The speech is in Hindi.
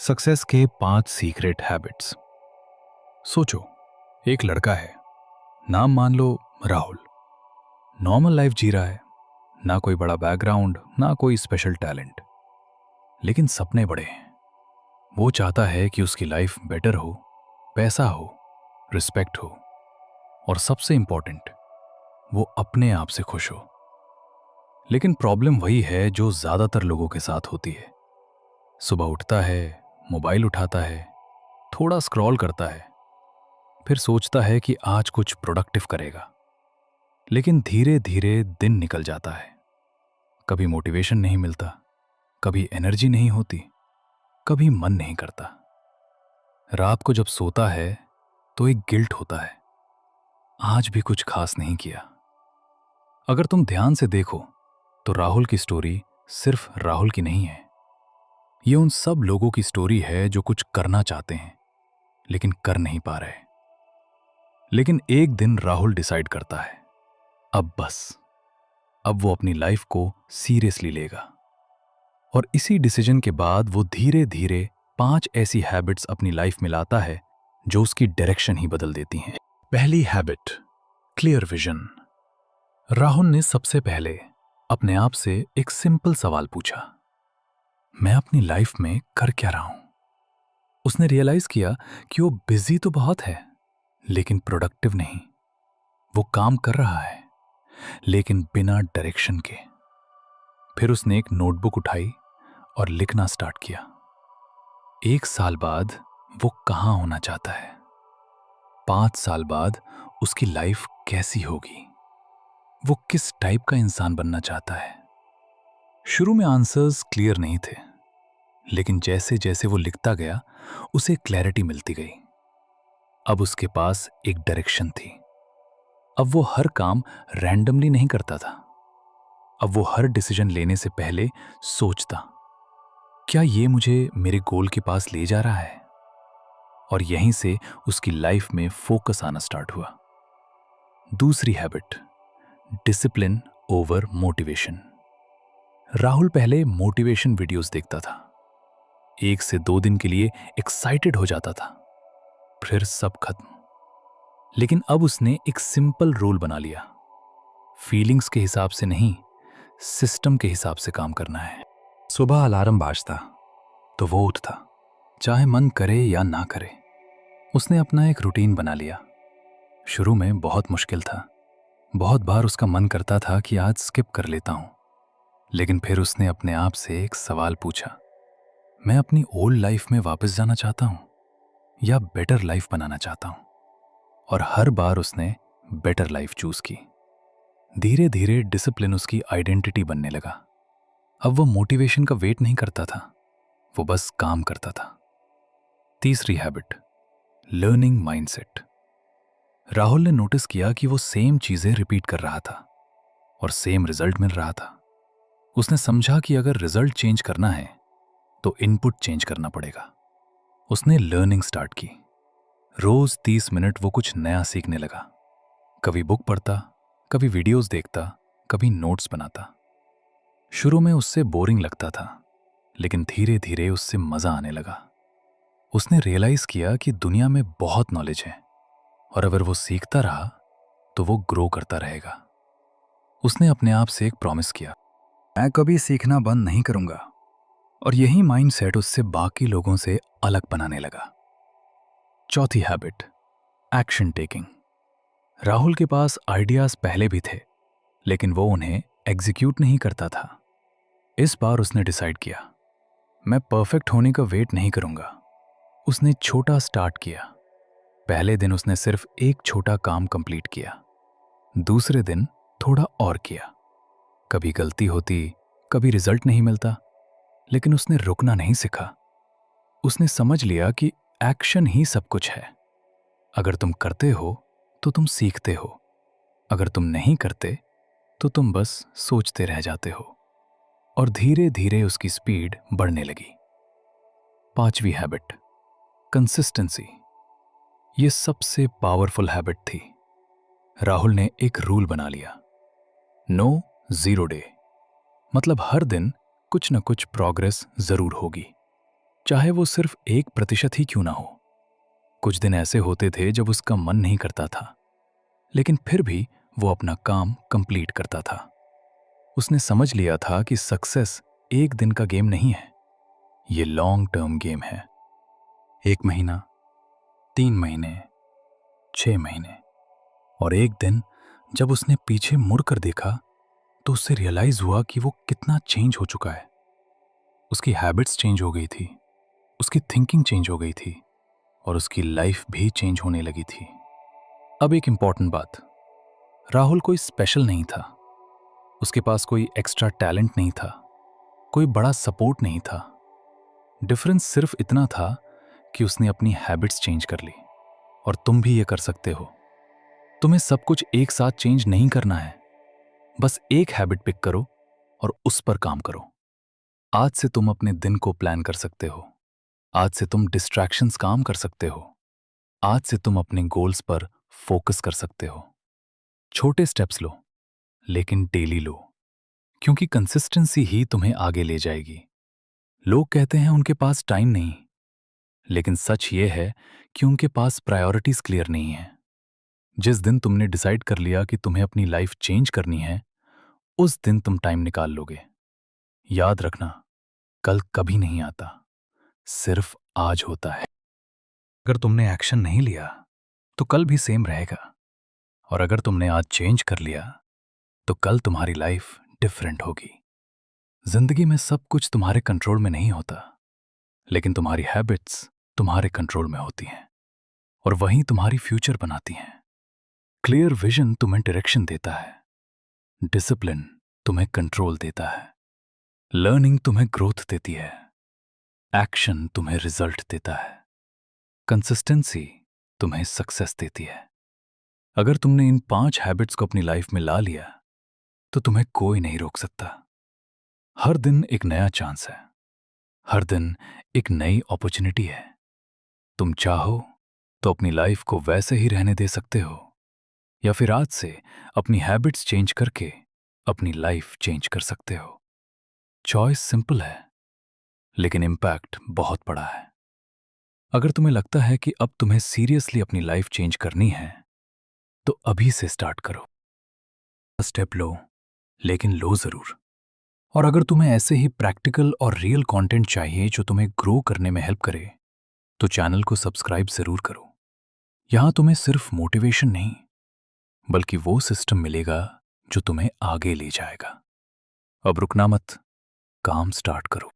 सक्सेस के 5 सीक्रेट हैबिट्स। सोचो, एक लड़का है, नाम मान लो राहुल। नॉर्मल लाइफ जी रहा है, ना कोई बड़ा बैकग्राउंड, ना कोई स्पेशल टैलेंट, लेकिन सपने बड़े हैं। वो चाहता है कि उसकी लाइफ बेटर हो, पैसा हो, रिस्पेक्ट हो, और सबसे इंपॉर्टेंट, वो अपने आप से खुश हो। लेकिन प्रॉब्लम वही है जो ज्यादातर लोगों के साथ होती है। सुबह उठता है, मोबाइल उठाता है, थोड़ा स्क्रॉल करता है, फिर सोचता है कि आज कुछ प्रोडक्टिव करेगा। लेकिन धीरे धीरे दिन निकल जाता है। कभी मोटिवेशन नहीं मिलता, कभी एनर्जी नहीं होती, कभी मन नहीं करता। रात को जब सोता है तो एक गिल्ट होता है, आज भी कुछ खास नहीं किया। अगर तुम ध्यान से देखो तो राहुल की स्टोरी सिर्फ राहुल की नहीं है। ये उन सब लोगों की स्टोरी है जो कुछ करना चाहते हैं लेकिन कर नहीं पा रहे। लेकिन एक दिन राहुल डिसाइड करता है, अब बस, अब वो अपनी लाइफ को सीरियसली लेगा। और इसी डिसीजन के बाद वो धीरे धीरे 5 ऐसी हैबिट्स अपनी लाइफ में लाता है जो उसकी डायरेक्शन ही बदल देती हैं। पहली हैबिट, क्लियर विजन। राहुल ने सबसे पहले अपने आप से एक सिंपल सवाल पूछा, मैं अपनी लाइफ में कर क्या रहा हूं? उसने रियलाइज किया कि वो बिजी तो बहुत है लेकिन प्रोडक्टिव नहीं। वो काम कर रहा है लेकिन बिना डायरेक्शन के। फिर उसने एक नोटबुक उठाई और लिखना स्टार्ट किया। 1 साल बाद वो कहां होना चाहता है, 5 साल बाद उसकी लाइफ कैसी होगी, वो किस टाइप का इंसान बनना चाहता है। शुरू में आंसर्स क्लियर नहीं थे, लेकिन जैसे जैसे वो लिखता गया उसे क्लैरिटी मिलती गई। अब उसके पास एक डायरेक्शन थी। अब वो हर काम रैंडमली नहीं करता था। अब वो हर डिसीजन लेने से पहले सोचता, क्या ये मुझे मेरे गोल के पास ले जा रहा है? और यहीं से उसकी लाइफ में फोकस आना स्टार्ट हुआ। दूसरी habit, discipline over motivation. Rahul पहले मोटिवेशन वीडियोस देखता था। 1 से 2 दिन के लिए एक्साइटेड हो जाता था, फिर सब खत्म। लेकिन अब उसने एक सिंपल रूल बना लिया, फीलिंग्स के हिसाब से नहीं, सिस्टम के हिसाब से काम करना है। सुबह अलार्म बाजता तो वो उठता, चाहे मन करे या ना करे। उसने अपना एक रूटीन बना लिया। शुरू में बहुत मुश्किल था, बहुत बार उसका मन करता था कि आज स्किप कर लेता हूं। लेकिन फिर उसने अपने आप से एक सवाल पूछा, मैं अपनी ओल्ड लाइफ में वापस जाना चाहता हूं या बेटर लाइफ बनाना चाहता हूं? और हर बार उसने बेटर लाइफ चूज की। धीरे धीरे डिसिप्लिन उसकी आइडेंटिटी बनने लगा। अब वो मोटिवेशन का वेट नहीं करता था, वो बस काम करता था। तीसरी हैबिट, लर्निंग माइंडसेट। राहुल ने नोटिस किया कि वो सेम चीजें रिपीट कर रहा था और सेम रिजल्ट मिल रहा था। उसने समझा कि अगर रिजल्ट चेंज करना है तो इनपुट चेंज करना पड़ेगा। उसने लर्निंग स्टार्ट की। रोज 30 मिनट वो कुछ नया सीखने लगा। कभी बुक पढ़ता, कभी वीडियोस देखता, कभी नोट्स बनाता। शुरू में उससे बोरिंग लगता था, लेकिन धीरे धीरे उससे मजा आने लगा। उसने रियलाइज किया कि दुनिया में बहुत नॉलेज है और अगर वो सीखता रहा तो वो ग्रो करता रहेगा। उसने अपने आप से एक प्रॉमिस किया, मैं कभी सीखना बंद नहीं करूंगा। और यही माइंडसेट उससे बाकी लोगों से अलग बनाने लगा। चौथी हैबिट, एक्शन टेकिंग। राहुल के पास आइडियाज पहले भी थे, लेकिन वो उन्हें एग्जीक्यूट नहीं करता था। इस बार उसने डिसाइड किया, मैं परफेक्ट होने का वेट नहीं करूंगा। उसने छोटा स्टार्ट किया। पहले दिन उसने सिर्फ एक छोटा काम कंप्लीट किया। दूसरे दिन थोड़ा और किया। कभी गलती होती, कभी रिजल्ट नहीं मिलता, लेकिन उसने रुकना नहीं सीखा। उसने समझ लिया कि एक्शन ही सब कुछ है। अगर तुम करते हो तो तुम सीखते हो, अगर तुम नहीं करते तो तुम बस सोचते रह जाते हो। और धीरे धीरे उसकी स्पीड बढ़ने लगी। पांचवी हैबिट, कंसिस्टेंसी। ये सबसे पावरफुल हैबिट थी। राहुल ने एक रूल बना लिया, नो जीरो डे। मतलब हर दिन कुछ न कुछ प्रोग्रेस जरूर होगी। चाहे वो सिर्फ 1% ही क्यों ना हो। कुछ दिन ऐसे होते थे जब उसका मन नहीं करता था, लेकिन फिर भी वो अपना काम कंप्लीट करता था। उसने समझ लिया था कि सक्सेस एक दिन का गेम नहीं है, ये लॉन्ग टर्म गेम है। 1 महीना, 3 महीने, 6 महीने, और एक दिन जब उसने पीछे मुड़कर देखा तो उससे रियलाइज हुआ कि वो कितना चेंज हो चुका है। उसकी हैबिट्स चेंज हो गई थी, उसकी थिंकिंग चेंज हो गई थी, और उसकी लाइफ भी चेंज होने लगी थी। अब एक इंपॉर्टेंट बात, राहुल कोई स्पेशल नहीं था। उसके पास कोई एक्स्ट्रा टैलेंट नहीं था, कोई बड़ा सपोर्ट नहीं था। डिफरेंस सिर्फ इतना था कि उसने अपनी हैबिट्स चेंज कर ली। और तुम भी ये कर सकते हो। तुम्हें सब कुछ एक साथ चेंज नहीं करना है, बस एक हैबिट पिक करो और उस पर काम करो। आज से तुम अपने दिन को प्लान कर सकते हो। आज से तुम डिस्ट्रैक्शंस काम कर सकते हो। आज से तुम अपने गोल्स पर फोकस कर सकते हो। छोटे स्टेप्स लो, लेकिन डेली लो, क्योंकि कंसिस्टेंसी ही तुम्हें आगे ले जाएगी। लोग कहते हैं उनके पास टाइम नहीं, लेकिन सच ये है कि उनके पास प्रायोरिटीज क्लियर नहीं है। जिस दिन तुमने डिसाइड कर लिया कि तुम्हें अपनी लाइफ चेंज करनी है, उस दिन तुम टाइम निकाल लोगे। याद रखना, कल कभी नहीं आता, सिर्फ आज होता है। अगर तुमने एक्शन नहीं लिया तो कल भी सेम रहेगा, और अगर तुमने आज चेंज कर लिया तो कल तुम्हारी लाइफ डिफरेंट होगी। जिंदगी में सब कुछ तुम्हारे कंट्रोल में नहीं होता, लेकिन तुम्हारी हैबिट्स तुम्हारे कंट्रोल में होती हैं, और वहीं तुम्हारी फ्यूचर बनाती हैं। क्लियर विजन तुम्हें डायरेक्शन देता है, डिसिप्लिन तुम्हें कंट्रोल देता है, लर्निंग तुम्हें ग्रोथ देती है, एक्शन तुम्हें रिजल्ट देता है, कंसिस्टेंसी तुम्हें सक्सेस देती है। अगर तुमने इन 5 हैबिट्स को अपनी लाइफ में ला लिया तो तुम्हें कोई नहीं रोक सकता। हर दिन एक नया चांस है, हर दिन एक नई अपॉर्चुनिटी है। तुम चाहो तो अपनी लाइफ को वैसे ही रहने दे सकते हो, या फिर आज से अपनी हैबिट्स चेंज करके अपनी लाइफ चेंज कर सकते हो। चॉइस सिंपल है, लेकिन इम्पैक्ट बहुत बड़ा है। अगर तुम्हें लगता है कि अब तुम्हें सीरियसली अपनी लाइफ चेंज करनी है, तो अभी से स्टार्ट करो। स्टेप लो, लेकिन लो जरूर। और अगर तुम्हें ऐसे ही प्रैक्टिकल और रियल कंटेंट चाहिए जो तुम्हें ग्रो करने में हेल्प करे, तो चैनल को सब्सक्राइब जरूर करो। यहां तुम्हें सिर्फ मोटिवेशन नहीं, बल्कि वो सिस्टम मिलेगा जो तुम्हें आगे ले जाएगा। अब रुकना मत, काम स्टार्ट करो।